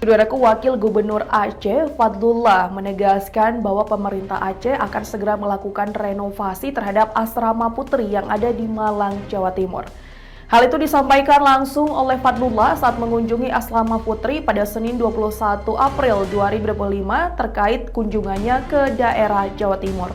Saudaraku, Wakil Gubernur Aceh, Fadlullah, menegaskan bahwa pemerintah Aceh akan segera melakukan renovasi terhadap asrama putri yang ada di Malang, Jawa Timur. Hal itu disampaikan langsung oleh Fadlullah saat mengunjungi asrama putri pada Senin 21 April 2025 terkait kunjungannya ke daerah Jawa Timur.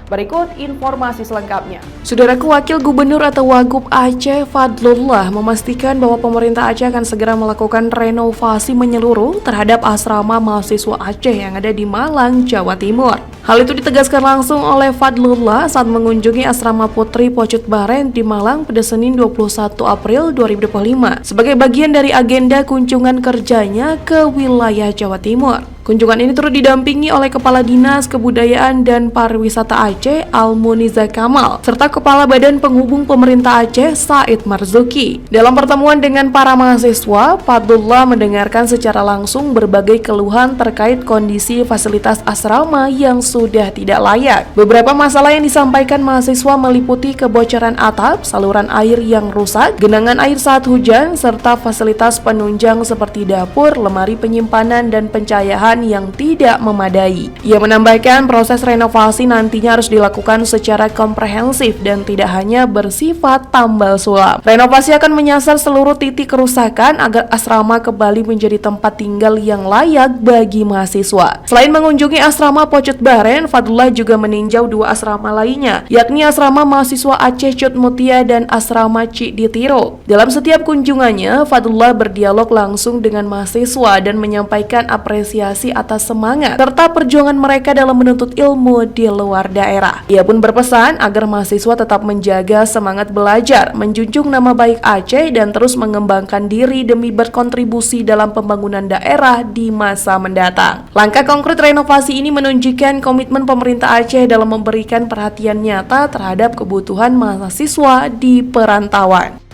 Berikut informasi selengkapnya. Saudaraku, Wakil Gubernur atau Wagub Aceh, Fadlullah, memastikan bahwa pemerintah Aceh akan segera melakukan renovasi menyeluruh terhadap asrama mahasiswa Aceh yang ada di Malang, Jawa Timur. Hal itu ditegaskan langsung oleh Fadlullah saat mengunjungi asrama Putri Pocut Baren di Malang pada Senin 21 April 2025 sebagai bagian dari agenda kunjungan kerjanya ke wilayah Jawa Timur. Kunjungan ini turut didampingi oleh Kepala Dinas Kebudayaan dan Pariwisata Aceh Al-Muniza Kamal serta Kepala Badan Penghubung Pemerintah Aceh Said Marzuki. Dalam pertemuan dengan para mahasiswa, Fadlullah mendengarkan secara langsung berbagai keluhan terkait kondisi fasilitas asrama yang sudah tidak layak. Beberapa masalah yang disampaikan mahasiswa meliputi kebocoran atap, saluran air yang rusak, genangan air saat hujan, serta fasilitas penunjang seperti dapur, lemari penyimpanan, dan pencahayaan yang tidak memadai. Ia menambahkan proses renovasi nantinya harus dilakukan secara komprehensif dan tidak hanya bersifat tambal sulam. Renovasi akan menyasar seluruh titik kerusakan agar asrama kembali menjadi tempat tinggal yang layak bagi mahasiswa. Selain mengunjungi asrama Pocut Baren, Fadlullah juga meninjau dua asrama lainnya, yakni asrama mahasiswa Aceh Cut Mutia dan asrama Cik Ditiro. Dalam setiap kunjungannya, Fadlullah berdialog langsung dengan mahasiswa dan menyampaikan apresiasi atas semangat serta perjuangan mereka dalam menuntut ilmu di luar daerah. Ia pun berpesan agar mahasiswa tetap menjaga semangat belajar, menjunjung nama baik Aceh dan terus mengembangkan diri demi berkontribusi dalam pembangunan daerah di masa mendatang. Langkah konkret renovasi ini menunjukkan komitmen pemerintah Aceh dalam memberikan perhatian nyata terhadap kebutuhan mahasiswa di perantauan.